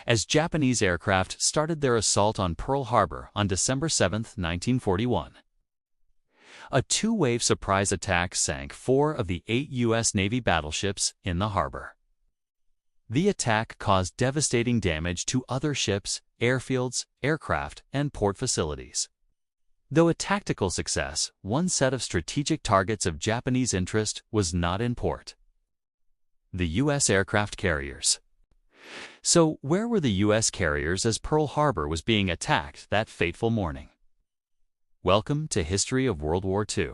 as Japanese aircraft started their assault on Pearl Harbor on December 7, 1941. A two-wave surprise attack sank 4 of the 8 U.S. Navy battleships in the harbor. The attack caused devastating damage to other ships, airfields, aircraft, and port facilities. Though a tactical success, one set of strategic targets of Japanese interest was not in port: the U.S. aircraft carriers. So, where were the U.S. carriers as Pearl Harbor was being attacked that fateful morning? Welcome to History of World War II.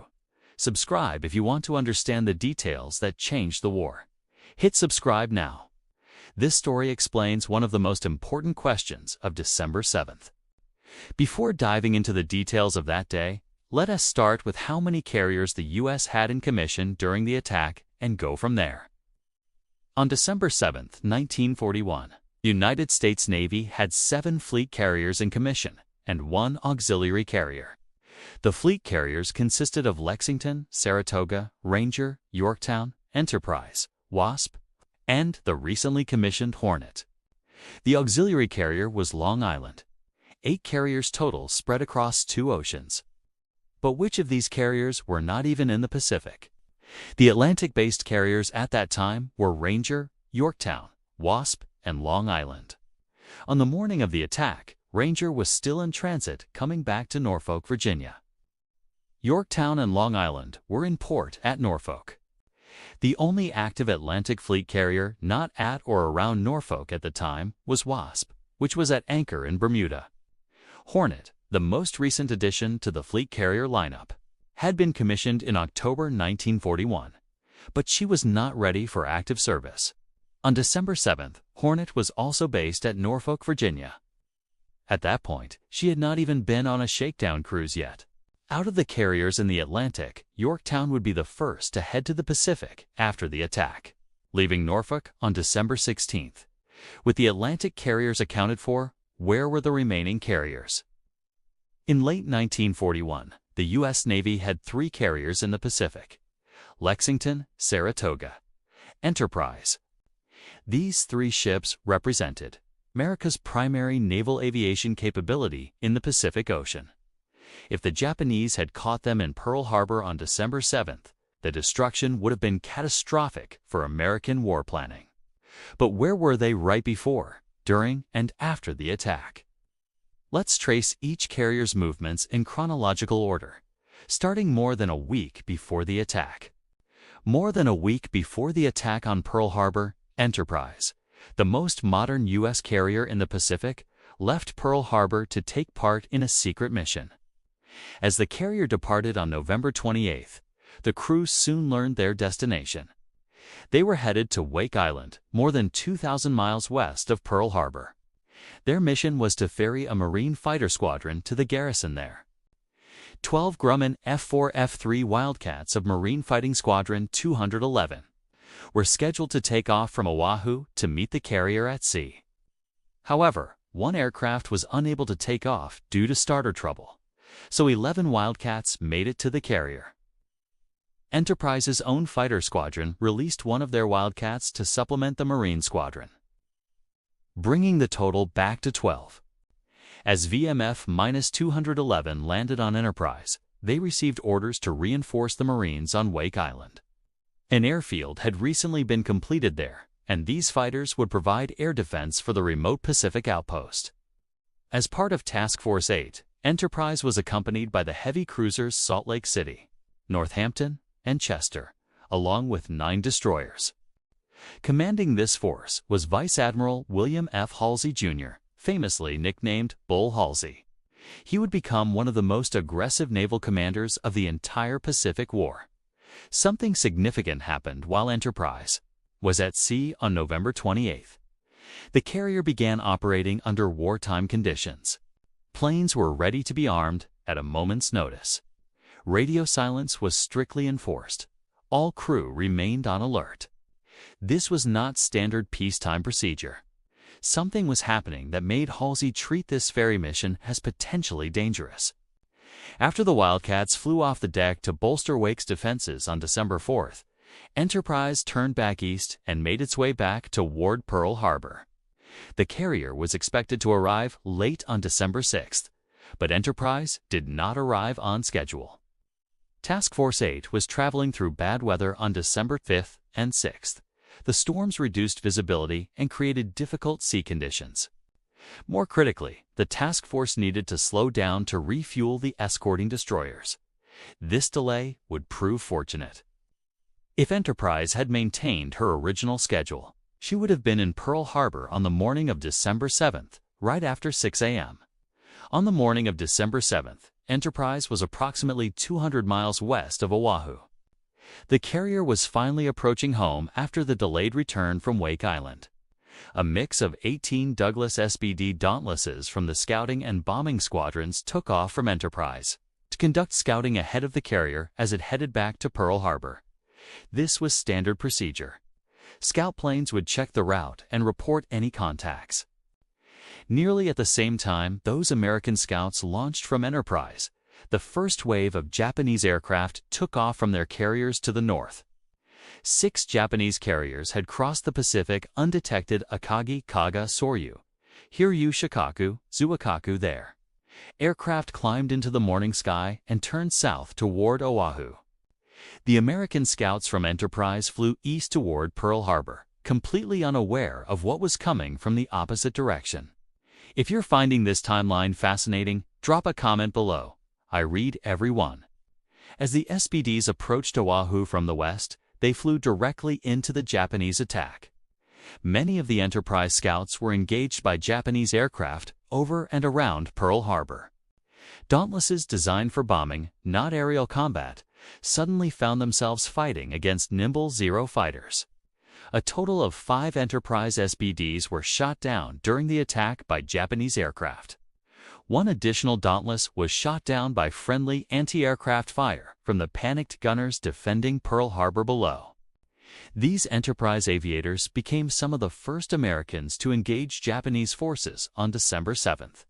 Subscribe if you want to understand the details that changed the war. Hit subscribe now. This story explains one of the most important questions of December 7th. Before diving into the details of that day, let us start with how many carriers the U.S. had in commission during the attack and go from there. On December 7, 1941, the United States Navy had 7 fleet carriers in commission and 1 auxiliary carrier. The fleet carriers consisted of Lexington, Saratoga, Ranger, Yorktown, Enterprise, Wasp, and the recently commissioned Hornet. The auxiliary carrier was Long Island. 8 carriers total spread across 2 oceans. But which of these carriers were not even in the Pacific? The Atlantic-based carriers at that time were Ranger, Yorktown, Wasp, and Long Island. On the morning of the attack, Ranger was still in transit coming back to Norfolk, Virginia. Yorktown and Long Island were in port at Norfolk. The only active Atlantic fleet carrier not at or around Norfolk at the time was Wasp, which was at anchor in Bermuda. Hornet, the most recent addition to the fleet carrier lineup, had been commissioned in October 1941, but she was not ready for active service. On December 7th, Hornet was also based at Norfolk, Virginia. At that point, she had not even been on a shakedown cruise yet. Out of the carriers in the Atlantic, Yorktown would be the first to head to the Pacific after the attack, leaving Norfolk on December 16th. With the Atlantic carriers accounted for, where were the remaining carriers? In late 1941, the U.S. Navy had 3 carriers in the Pacific: Lexington, Saratoga, Enterprise. These 3 ships represented America's primary naval aviation capability in the Pacific Ocean. If the Japanese had caught them in Pearl Harbor on December 7th, the destruction would have been catastrophic for American war planning. But where were they right before, during, and after the attack? Let's trace each carrier's movements in chronological order, starting more than a week before the attack. More than a week before the attack on Pearl Harbor, Enterprise, the most modern U.S. carrier in the Pacific, left Pearl Harbor to take part in a secret mission. As the carrier departed on November 28th, the crew soon learned their destination. They were headed to Wake Island, more than 2,000 miles west of Pearl Harbor. Their mission was to ferry a Marine fighter squadron to the garrison there. 12 Grumman F-4 F-3 Wildcats of Marine Fighting Squadron 211 were scheduled to take off from Oahu to meet the carrier at sea. However, one aircraft was unable to take off due to starter trouble, so 11 Wildcats made it to the carrier. Enterprise's own fighter squadron released one of their Wildcats to supplement the Marine squadron, bringing the total back to 12. As VMF-211 landed on Enterprise, they received orders to reinforce the Marines on Wake Island. An airfield had recently been completed there, and these fighters would provide air defense for the remote Pacific outpost. As part of Task Force 8, Enterprise was accompanied by the heavy cruisers Salt Lake City, Northampton, and Chester, along with 9 destroyers. Commanding this force was Vice Admiral William F. Halsey, Jr., famously nicknamed Bull Halsey. He would become one of the most aggressive naval commanders of the entire Pacific War. Something significant happened while Enterprise was at sea on November 28th. The carrier began operating under wartime conditions. Planes were ready to be armed at a moment's notice. Radio silence was strictly enforced. All crew remained on alert. This was not standard peacetime procedure. Something was happening that made Halsey treat this ferry mission as potentially dangerous. After the Wildcats flew off the deck to bolster Wake's defenses on December 4th, Enterprise turned back east and made its way back toward Pearl Harbor. The carrier was expected to arrive late on December 6th, but Enterprise did not arrive on schedule. Task Force 8 was traveling through bad weather on December 5th and 6th. The storms reduced visibility and created difficult sea conditions. More critically, the task force needed to slow down to refuel the escorting destroyers. This delay would prove fortunate. If Enterprise had maintained her original schedule, she would have been in Pearl Harbor on the morning of December 7th, right after 6 a.m. On the morning of December 7th, Enterprise was approximately 200 miles west of Oahu. The carrier was finally approaching home after the delayed return from Wake Island. A mix of 18 Douglas SBD Dauntlesses from the scouting and bombing squadrons took off from Enterprise to conduct scouting ahead of the carrier as it headed back to Pearl Harbor. This was standard procedure. Scout planes would check the route and report any contacts. Nearly at the same time, those American scouts launched from Enterprise. The first wave of Japanese aircraft took off from their carriers to the north. 6 Japanese carriers had crossed the Pacific undetected Akagi Kaga Soryu, Hiryu Shikaku, Zuikaku there. Aircraft climbed into the morning sky and turned south toward Oahu. The American scouts from Enterprise flew east toward Pearl Harbor, completely unaware of what was coming from the opposite direction. If you're finding this timeline fascinating, drop a comment below. I read every one. As the SBDs approached Oahu from the west, they flew directly into the Japanese attack. Many of the Enterprise scouts were engaged by Japanese aircraft over and around Pearl Harbor. Dauntlesses designed for bombing, not aerial combat, suddenly found themselves fighting against nimble Zero fighters. A total of 5 Enterprise SBDs were shot down during the attack by Japanese aircraft. One additional Dauntless was shot down by friendly anti-aircraft fire from the panicked gunners defending Pearl Harbor below. These Enterprise aviators became some of the first Americans to engage Japanese forces on December 7th.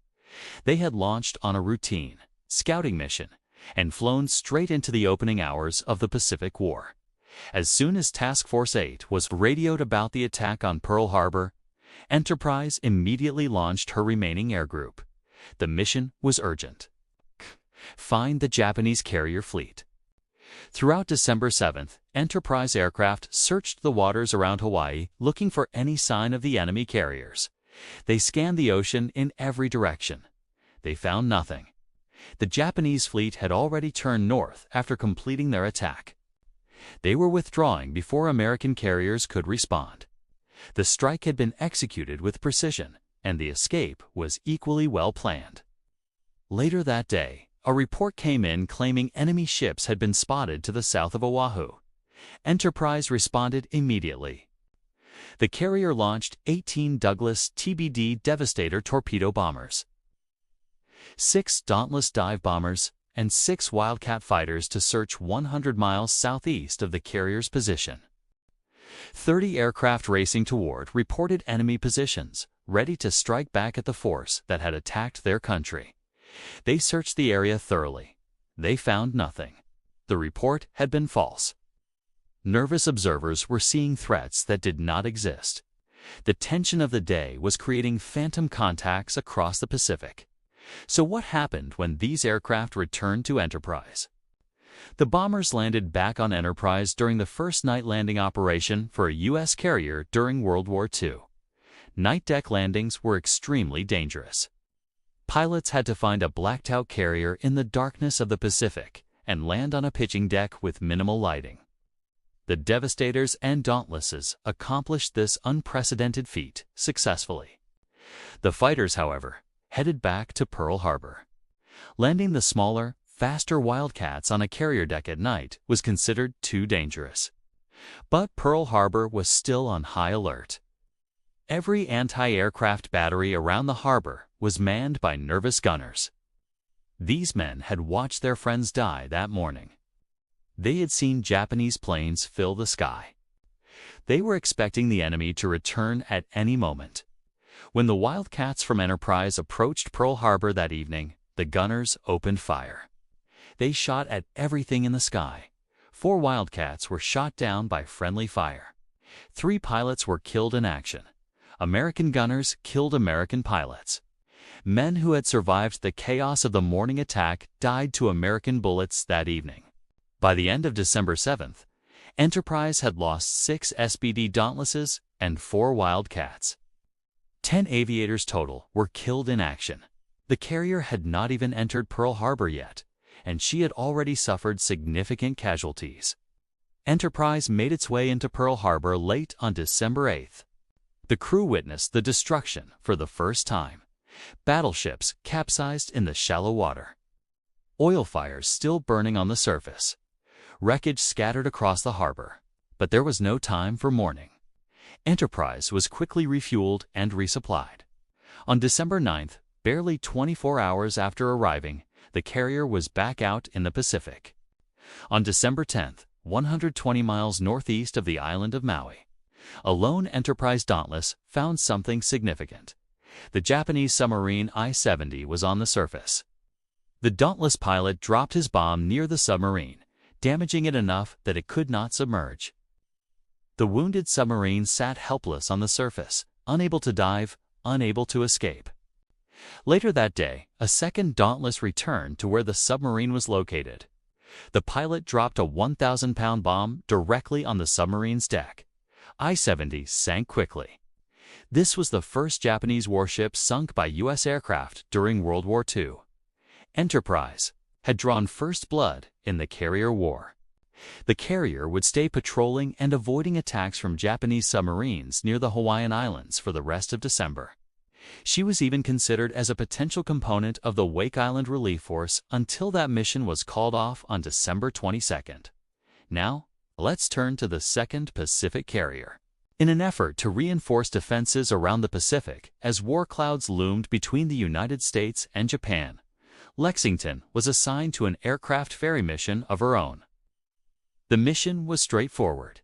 They had launched on a routine scouting mission and flown straight into the opening hours of the Pacific War. As soon as Task Force 8 was radioed about the attack on Pearl Harbor, Enterprise immediately launched her remaining air group. The mission was urgent. Find the Japanese carrier fleet. Throughout December 7th, Enterprise aircraft searched the waters around Hawaii looking for any sign of the enemy carriers. They scanned the ocean in every direction. They found nothing. The Japanese fleet had already turned north after completing their attack. They were withdrawing before American carriers could respond. The strike had been executed with precision, and the escape was equally well planned. Later that day, a report came in claiming enemy ships had been spotted to the south of Oahu. Enterprise responded immediately. The carrier launched 18 Douglas TBD Devastator torpedo bombers, 6 Dauntless dive bombers, and 6 Wildcat fighters to search 100 miles southeast of the carrier's position. 30 aircraft racing toward reported enemy positions, ready to strike back at the force that had attacked their country. They searched the area thoroughly. They found nothing. The report had been false. Nervous observers were seeing threats that did not exist. The tension of the day was creating phantom contacts across the Pacific. So what happened when these aircraft returned to Enterprise? The bombers landed back on Enterprise during the first night landing operation for a U.S. carrier during World War II. Night deck landings were extremely dangerous. Pilots had to find a blacked-out carrier in the darkness of the Pacific and land on a pitching deck with minimal lighting. The Devastators and Dauntlesses accomplished this unprecedented feat successfully. The fighters, however, headed back to Pearl Harbor. Landing the smaller, faster Wildcats on a carrier deck at night was considered too dangerous. But Pearl Harbor was still on high alert. Every anti-aircraft battery around the harbor was manned by nervous gunners. These men had watched their friends die that morning. They had seen Japanese planes fill the sky. They were expecting the enemy to return at any moment. When the Wildcats from Enterprise approached Pearl Harbor that evening, the gunners opened fire. They shot at everything in the sky. 4 Wildcats were shot down by friendly fire. 3 pilots were killed in action. American gunners killed American pilots. Men who had survived the chaos of the morning attack died to American bullets that evening. By the end of December 7th, Enterprise had lost 6 SBD Dauntlesses and 4 Wildcats. 10 aviators total were killed in action. The carrier had not even entered Pearl Harbor yet, and she had already suffered significant casualties. Enterprise made its way into Pearl Harbor late on December 8th. The crew witnessed the destruction for the first time. Battleships capsized in the shallow water. Oil fires still burning on the surface. Wreckage scattered across the harbor. But there was no time for mourning. Enterprise was quickly refueled and resupplied. On December 9th, barely 24 hours after arriving, the carrier was back out in the Pacific. On December 10th, 120 miles northeast of the island of Maui, a lone Enterprise Dauntless found something significant. The Japanese submarine I-70 was on the surface. The Dauntless pilot dropped his bomb near the submarine, damaging it enough that it could not submerge. The wounded submarine sat helpless on the surface, unable to dive, unable to escape. Later that day, a second Dauntless returned to where the submarine was located. The pilot dropped a 1,000-pound bomb directly on the submarine's deck. I-70 sank quickly. This was the first Japanese warship sunk by U.S. aircraft during World War II. Enterprise had drawn first blood in the carrier war. The carrier would stay patrolling and avoiding attacks from Japanese submarines near the Hawaiian Islands for the rest of December. She was even considered as a potential component of the Wake Island Relief Force until that mission was called off on December 22nd. Now, let's turn to the 2nd Pacific Carrier. In an effort to reinforce defenses around the Pacific as war clouds loomed between the United States and Japan, Lexington was assigned to an aircraft ferry mission of her own. The mission was straightforward.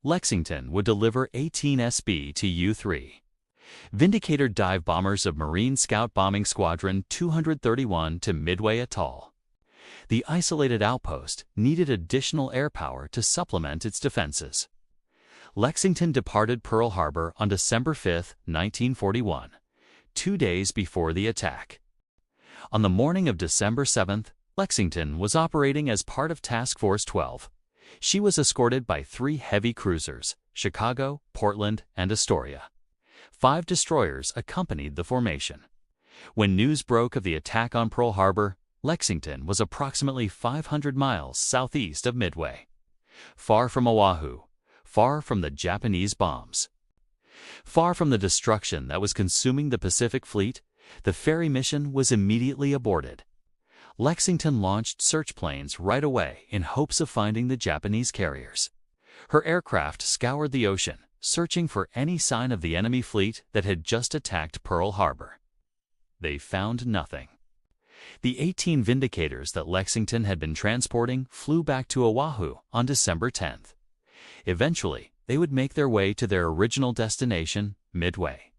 Lexington would deliver 18 SB to U-3. Vindicator dive bombers of Marine Scout Bombing Squadron 231 to Midway Atoll. The isolated outpost needed additional air power to supplement its defenses. Lexington departed Pearl Harbor on December 5, 1941, 2 days before the attack. On the morning of December 7th, Lexington was operating as part of Task Force 12. She was escorted by 3 heavy cruisers, Chicago, Portland, and Astoria. 5 destroyers accompanied the formation. When news broke of the attack on Pearl Harbor, Lexington was approximately 500 miles southeast of Midway. Far from Oahu, far from the Japanese bombs. Far from the destruction that was consuming the Pacific Fleet, the ferry mission was immediately aborted. Lexington launched search planes right away in hopes of finding the Japanese carriers. Her aircraft scoured the ocean, searching for any sign of the enemy fleet that had just attacked Pearl Harbor. They found nothing. The 18 Vindicators that Lexington had been transporting flew back to Oahu on December 10th. Eventually, they would make their way to their original destination, Midway.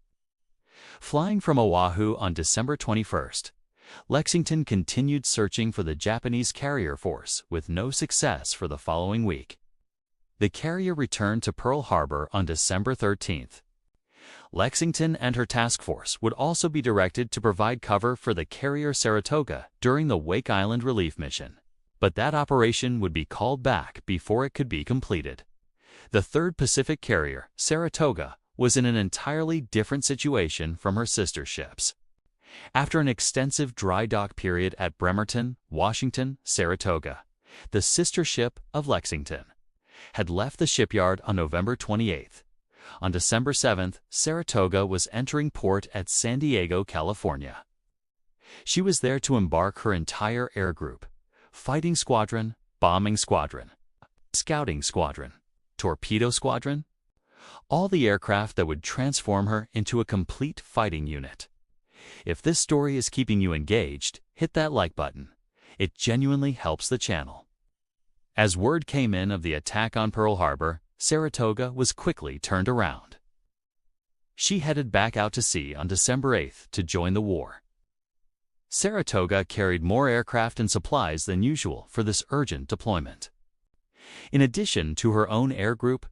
Flying from Oahu on December 21st, Lexington continued searching for the Japanese carrier force with no success for the following week. The carrier returned to Pearl Harbor on December 13th. Lexington and her task force would also be directed to provide cover for the carrier Saratoga during the Wake Island relief mission. But that operation would be called back before it could be completed. The 3rd Pacific Carrier, Saratoga, was in an entirely different situation from her sister ships. After an extensive dry dock period at Bremerton, Washington, Saratoga, the sister ship of Lexington had left the shipyard on November 28th. On December 7th, Saratoga was entering port at San Diego, California. She was there to embark her entire air group: fighting squadron, bombing squadron, scouting squadron, torpedo squadron, all the aircraft that would transform her into a complete fighting unit. If this story is keeping you engaged, hit that like button. It genuinely helps the channel. As word came in of the attack on Pearl Harbor, Saratoga was quickly turned around. She headed back out to sea on December 8th to join the war. Saratoga carried more aircraft and supplies than usual for this urgent deployment. In addition to her own air group,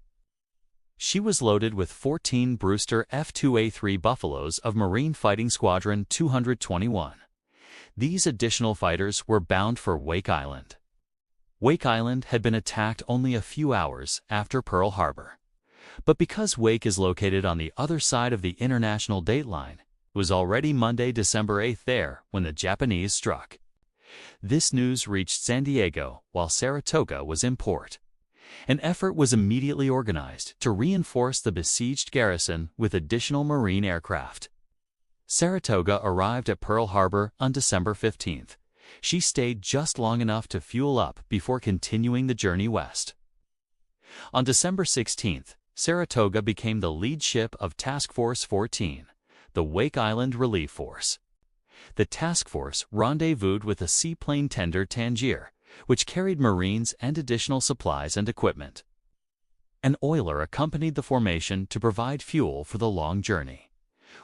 She was loaded with 14 Brewster F-2A3 Buffaloes of Marine Fighting Squadron 221. These additional fighters were bound for Wake Island. Wake Island had been attacked only a few hours after Pearl Harbor. But because Wake is located on the other side of the international date line, it was already Monday, December 8th there when the Japanese struck. This news reached San Diego while Saratoga was in port. An effort was immediately organized to reinforce the besieged garrison with additional Marine aircraft. Saratoga arrived at Pearl Harbor on December 15th. She stayed just long enough to fuel up before continuing the journey west. On December 16th, Saratoga became the lead ship of Task Force 14, the Wake Island Relief Force. The task force rendezvoused with a seaplane tender Tangier, which carried Marines and additional supplies and equipment. An oiler accompanied the formation to provide fuel for the long journey.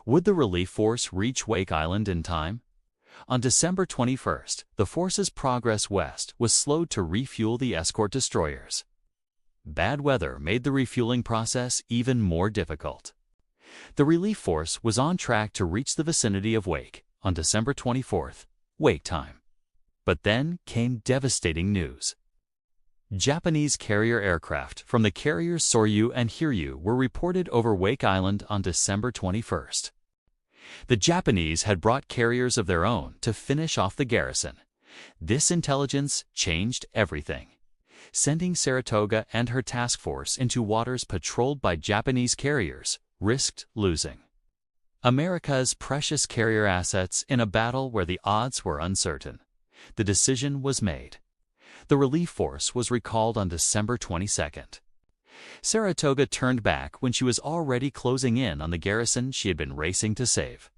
Would the relief force reach Wake Island in time? On December 21st, the force's progress west was slowed to refuel the escort destroyers. Bad weather made the refueling process even more difficult. The relief force was on track to reach the vicinity of Wake on December 24th, Wake time. But then came devastating news. Japanese carrier aircraft from the carriers Soryu and Hiryu were reported over Wake Island on December 21st. The Japanese had brought carriers of their own to finish off the garrison. This intelligence changed everything, sending Saratoga and her task force into waters patrolled by Japanese carriers risked losing America's precious carrier assets in a battle where the odds were uncertain. The decision was made. The relief force was recalled on December 22nd. Saratoga turned back when she was already closing in on the garrison she had been racing to save.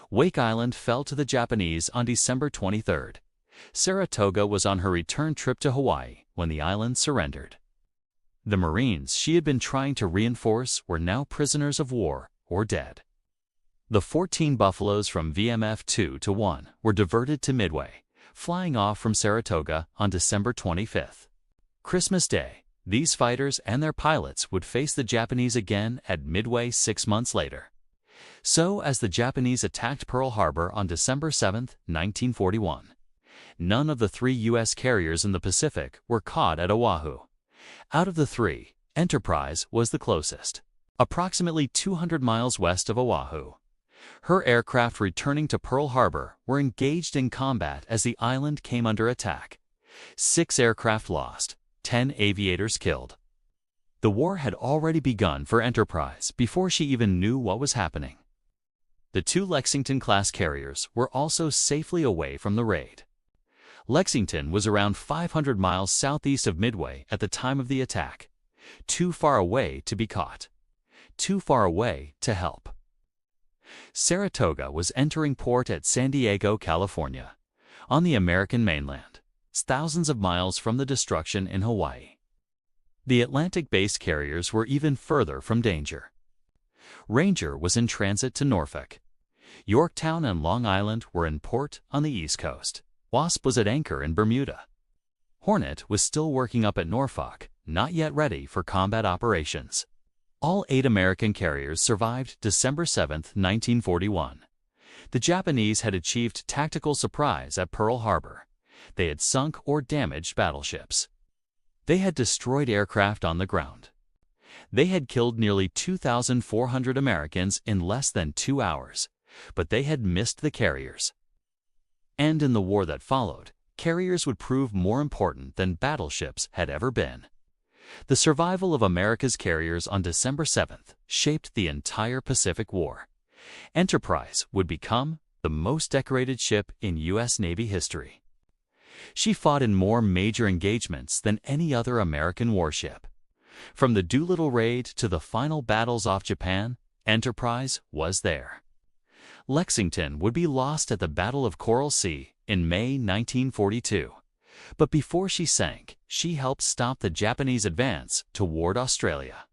Wake Island fell to the Japanese on December 23rd. Saratoga was on her return trip to Hawaii when the island surrendered. The Marines she had been trying to reinforce were now prisoners of war or dead. The 14 Buffaloes from VMF 2-1 were diverted to Midway, flying off from Saratoga on December 25th. Christmas Day, these fighters and their pilots would face the Japanese again at Midway 6 months later. So, as the Japanese attacked Pearl Harbor on December 7, 1941, none of the 3 U.S. carriers in the Pacific were caught at Oahu. Out of the 3, Enterprise was the closest, approximately 200 miles west of Oahu. Her aircraft returning to Pearl Harbor were engaged in combat as the island came under attack. 6 aircraft lost, 10 aviators killed. The war had already begun for Enterprise before she even knew what was happening. The 2 Lexington-class carriers were also safely away from the raid. Lexington was around 500 miles southeast of Midway at the time of the attack. Too far away to be caught. Too far away to help. Saratoga was entering port at San Diego, California, on the American mainland, thousands of miles from the destruction in Hawaii. The Atlantic-based carriers were even further from danger. Ranger was in transit to Norfolk. Yorktown and Long Island were in port on the East Coast. Wasp was at anchor in Bermuda. Hornet was still working up at Norfolk, not yet ready for combat operations. All 8 American carriers survived December 7, 1941. The Japanese had achieved tactical surprise at Pearl Harbor. They had sunk or damaged battleships. They had destroyed aircraft on the ground. They had killed nearly 2,400 Americans in less than 2 hours, but they had missed the carriers. And in the war that followed, carriers would prove more important than battleships had ever been. The survival of America's carriers on December 7th shaped the entire Pacific War. Enterprise would become the most decorated ship in U.S. Navy history. She fought in more major engagements than any other American warship. From the Doolittle raid to the final battles off Japan, Enterprise was there. Lexington would be lost at the Battle of Coral Sea in May 1942. But before she sank, she helped stop the Japanese advance toward Australia.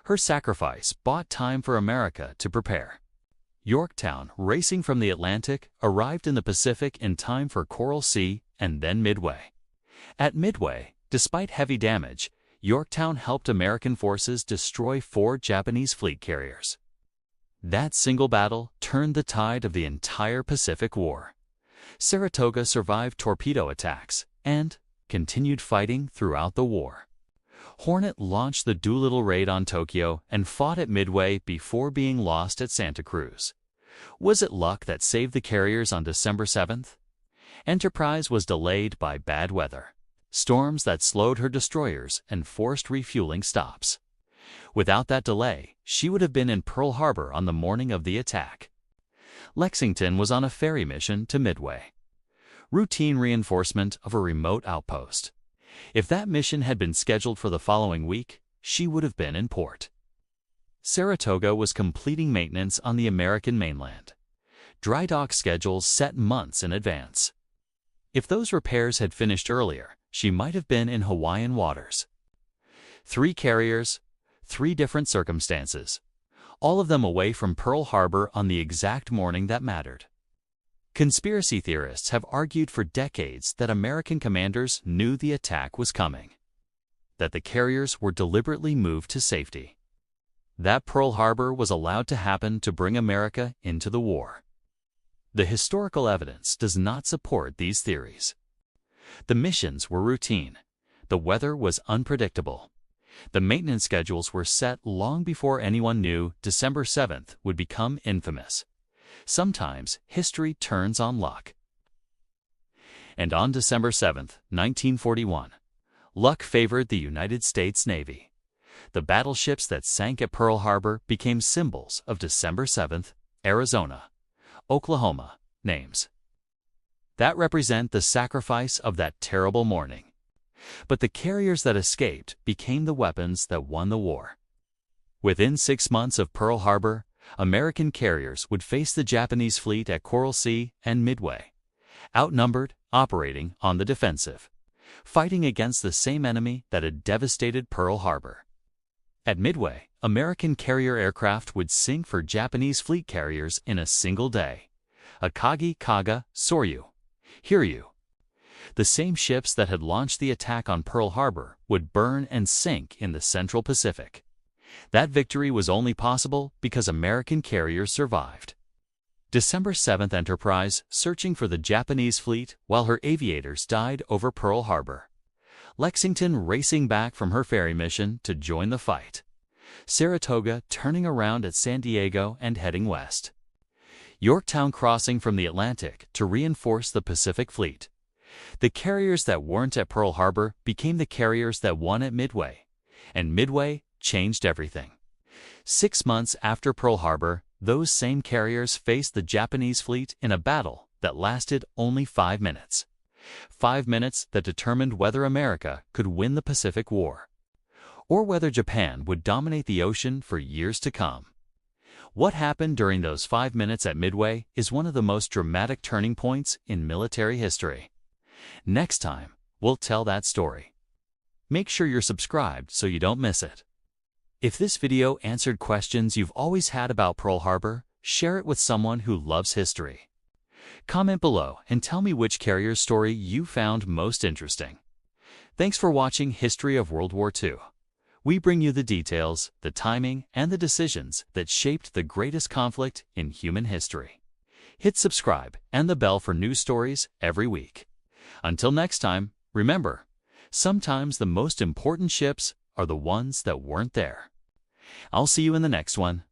Her sacrifice bought time for America to prepare. Yorktown, racing from the Atlantic, arrived in the Pacific in time for Coral Sea and then Midway. At Midway, despite heavy damage, Yorktown helped American forces destroy 4 Japanese fleet carriers. That single battle turned the tide of the entire Pacific War. Saratoga survived torpedo attacks and continued fighting throughout the war. Hornet launched the Doolittle raid on Tokyo and fought at Midway before being lost at Santa Cruz. Was it luck that saved the carriers on December 7th? Enterprise was delayed by bad weather, storms that slowed her destroyers and forced refueling stops. Without that delay, she would have been in Pearl Harbor on the morning of the attack. Lexington was on a ferry mission to Midway. Routine reinforcement of a remote outpost. If that mission had been scheduled for the following week, she would have been in port. Saratoga was completing maintenance on the American mainland. Dry dock schedules set months in advance. If those repairs had finished earlier, she might have been in Hawaiian waters. 3 carriers, 3 different circumstances, all of them away from Pearl Harbor on the exact morning that mattered. Conspiracy theorists have argued for decades that American commanders knew the attack was coming, that the carriers were deliberately moved to safety, that Pearl Harbor was allowed to happen to bring America into the war. The historical evidence does not support these theories. The missions were routine. The weather was unpredictable. The maintenance schedules were set long before anyone knew December 7th would become infamous. Sometimes history turns on luck. And on December 7th, 1941, luck favored the United States Navy. The battleships that sank at Pearl Harbor became symbols of December 7th, Arizona, Oklahoma names that represent the sacrifice of that terrible morning. But the carriers that escaped became the weapons that won the war. Within 6 months of Pearl Harbor, American carriers would face the Japanese fleet at Coral Sea and Midway, outnumbered, operating on the defensive, fighting against the same enemy that had devastated Pearl Harbor. At Midway, American carrier aircraft would sink for Japanese fleet carriers in a single day. Akagi, Kaga, Soryu, Hiryu. The same ships that had launched the attack on Pearl Harbor would burn and sink in the Central Pacific. That victory was only possible because American carriers survived. December 7th Enterprise searching for the Japanese fleet while her aviators died over Pearl Harbor. Lexington racing back from her ferry mission to join the fight. Saratoga turning around at San Diego and heading west. Yorktown crossing from the Atlantic to reinforce the Pacific Fleet. The carriers that weren't at Pearl Harbor became the carriers that won at Midway, and Midway changed everything. 6 months after Pearl Harbor, those same carriers faced the Japanese fleet in a battle that lasted only 5 minutes. 5 minutes that determined whether America could win the Pacific War, or whether Japan would dominate the ocean for years to come. What happened during those 5 minutes at Midway is one of the most dramatic turning points in military history. Next time, we'll tell that story. Make sure you're subscribed so you don't miss it. If this video answered questions you've always had about Pearl Harbor, share it with someone who loves history. Comment below and tell me which carrier's story you found most interesting. Thanks for watching History of World War II. We bring you the details, the timing, and the decisions that shaped the greatest conflict in human history. Hit subscribe and the bell for new stories every week. Until next time, remember, sometimes the most important ships are the ones that weren't there. I'll see you in the next one.